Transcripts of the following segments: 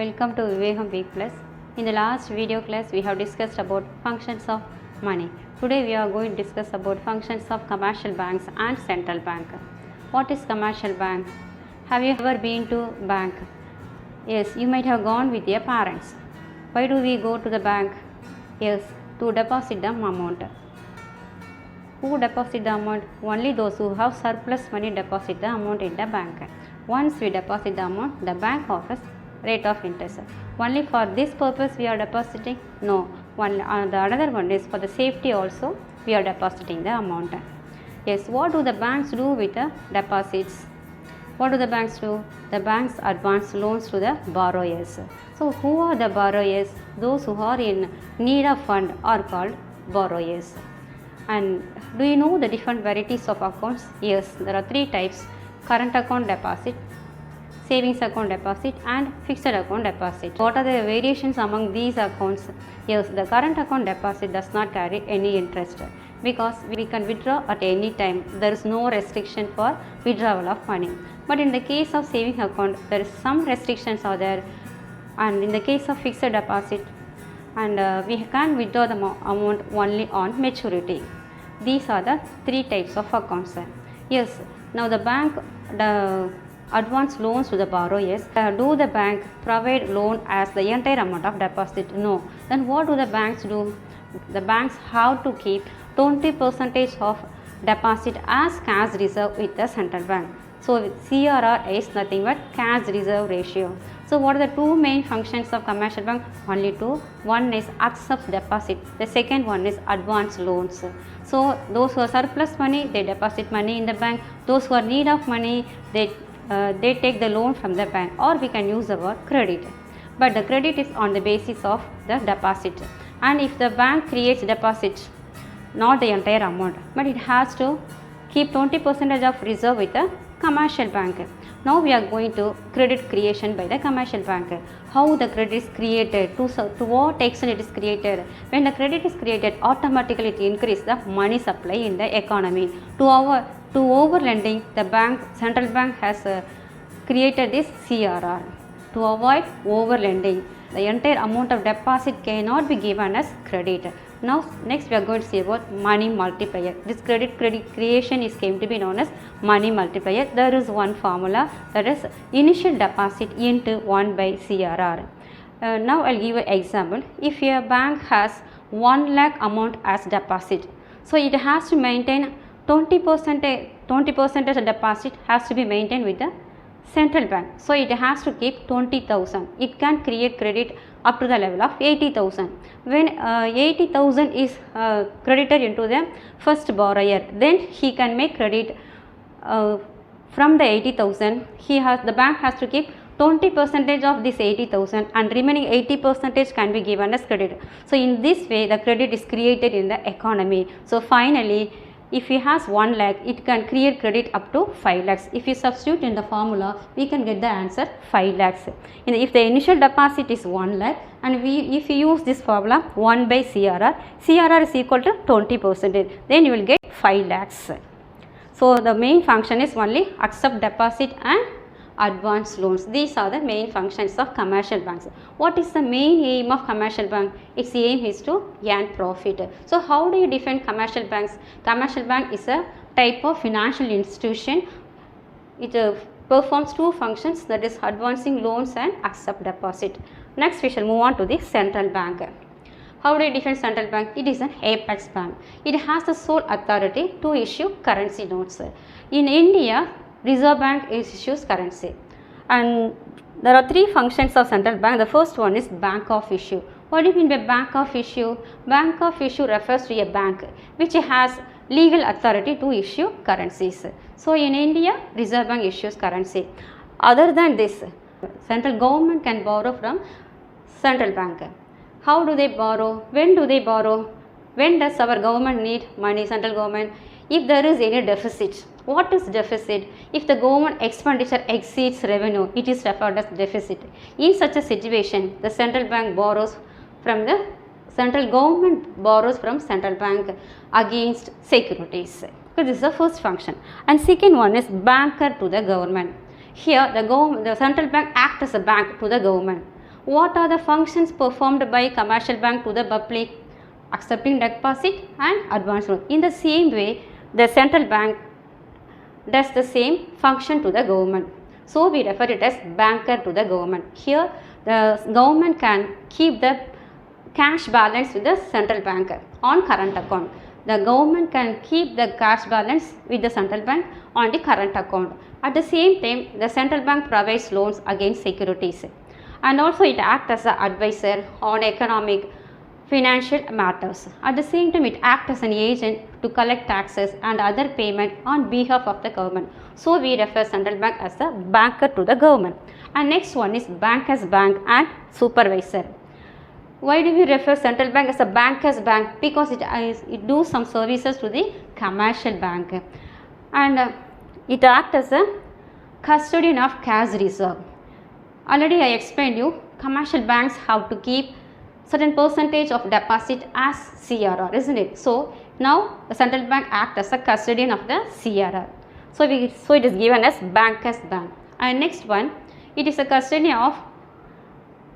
Welcome to Vivegam Week Plus. In the last video class, we have discussed about functions of money. Today, we are going to discuss about functions of commercial banks and central bank. What is commercial bank? Have you ever been to bank? Yes, you might have gone with your parents. Why do we go to the bank? Yes, to deposit the amount. Who deposit the amount? Only those who have surplus money deposit the amount in the bank. Once we deposit the amount, the bank offers rate of interest. Only for this purpose we are depositing? No. The another one is for the safety also we are depositing the amount. Yes, what do the banks do with the deposits? What do the banks do? The banks advance loans to the borrowers. So who are the borrowers? Those who are in need of fund are called borrowers. And do you know the different varieties of accounts? Yes, there are three types: current account deposit, savings account deposit and fixed account deposit. What are the variations among these accounts? Yes, the current account deposit does not carry any interest because we can withdraw at any time. There is no restriction for withdrawal of money. But in the case of saving account, there is some restrictions are there, and in the case of fixed deposit, and we can withdraw the amount only on maturity. These are the three types of accounts. Yes, now the bank advance loans to the borrowers. Do the bank provide loan as the entire amount of deposit? No. Then what do the banks do? The banks have to keep 20% of deposit as cash reserve with the central bank. So CRR is nothing but cash reserve ratio. So what are the two main functions of commercial bank? Only two. One is accept deposit. The second one is advance loans. So those who are surplus money, they deposit money in the bank. Those who are need of money, they take the loan from the bank, or we can use the word credit. But the credit is on the basis of the deposit. And if the bank creates deposit, not the entire amount, but it has to keep 20% of reserve with the commercial bank. Now we are going to credit creation by the commercial bank. How the credit is created, to what extent it is created. When the credit is created, automatically it increases the money supply in the economy. To over lending, the central bank has created this CRR to avoid over lending. The entire amount of deposit cannot be given as credit. Now next we are going to see about money multiplier. This credit creation is came to be known as money multiplier. There is one formula, that is initial deposit into 1 by CRR. Now I will give an example. If your bank has 1 lakh amount as deposit, so it has to maintain 20% of deposit has to be maintained with the central bank. So it has to keep 20,000. It can create credit up to the level of 80,000. When 80,000 is credited into the first borrower, then he can make credit from the 80,000. The bank has to keep 20% of this 80,000, and remaining 80% can be given as credit. So in this way, the credit is created in the economy. So finally, if he has 1 lakh, it can create credit up to 5 lakhs. If you substitute in the formula, we can get the answer 5 lakhs. If the initial deposit is 1 lakh, and if you use this formula 1 by CRR, CRR is equal to 20%, then you will get 5 lakhs. So the main function is only accept deposit and advance loans. These are the main functions of commercial banks. What is the main aim of commercial bank? Its aim is to earn profit. So how do you define commercial banks? Commercial bank is a type of financial institution. It performs two functions, that is advancing loans and accept deposit. Next we shall move on to the central bank. How do you define central bank? It is an apex bank. It has the sole authority to issue currency notes. In India, Reserve Bank issues currency, and there are three functions of central bank. The first one is bank of issue. What do you mean by bank of issue? Bank of issue refers to a bank which has legal authority to issue currencies. So in India, Reserve Bank issues currency. Other than this, central government can borrow from central bank. How do they borrow? When do they borrow? When does our government need money, central government? If there is any deficit. What is deficit? If the government expenditure exceeds revenue, it is referred as deficit. In such a situation, the central bank borrows from the central government borrows from central bank against securities. So this is the first function. And second one is banker to the government. Here the central bank acts as a bank to the government. What are the functions performed by commercial bank to the public? Accepting deposit and advance loan. In the same way, the central bank does the same function to the government. So we refer it as banker to the government. Here the government can keep the cash balance with the central bank on current account. The government can keep the cash balance with the central bank on the current account. At the same time, the central bank provides loans against securities, and also it acts as an advisor on economic financial matters. At the same time, it acts as an agent to collect taxes and other payment on behalf of the government. So we refer central bank as a banker to the government. And next one is bankers bank and supervisor. Why do we refer central bank as a bankers bank? Because it do some services to the commercial bank, and it acts as a custodian of cash reserve. Already I explained you, commercial banks have to keep certain percentage of deposit as CRR, isn't it? So now the central bank acts as a custodian of the CRR. So it is given as bankers bank. And next one, it is a custodian of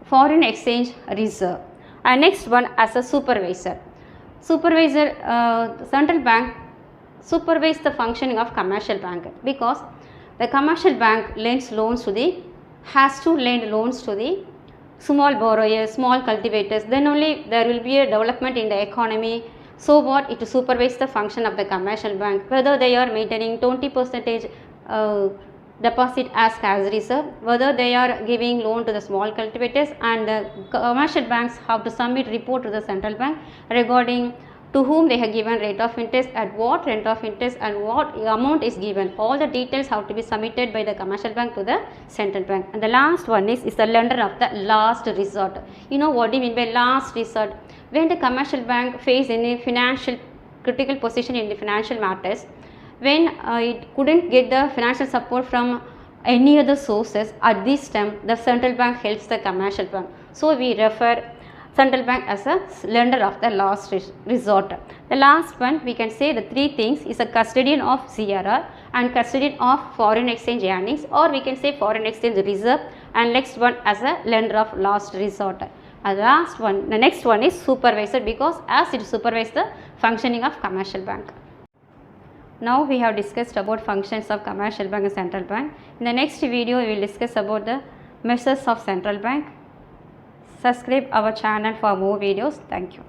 foreign exchange reserve. And next one as a supervisor. Central bank supervise the functioning of commercial bank, because the commercial bank has to lend loans to the small borrowers, small cultivators. Then only there will be a development in the economy. So what? It supervise the function of the commercial bank, whether they are maintaining 20% deposit as cash reserve, whether they are giving loan to the small cultivators, and the commercial banks have to submit report to the central bank regarding to whom they have given rate of interest, at what rate of interest, and what amount is given. All the details have to be submitted by the commercial bank to the central bank. And the last one is the lender of the last resort. You know what do you mean by last resort? When the commercial bank face any financial critical position in the financial matters, when it couldn't get the financial support from any other sources, at this time the central bank helps the commercial bank. So we refer central bank as a lender of the last resort. The last one, we can say the three things is a custodian of CRR and custodian of foreign exchange earnings, or we can say foreign exchange reserve, and next one as a lender of last resort. The next one is supervisor, because as it supervises the functioning of commercial bank. Now we have discussed about functions of commercial bank and central bank. In the next video, we will discuss about the measures of central bank. Subscribe our channel for more videos. Thank you.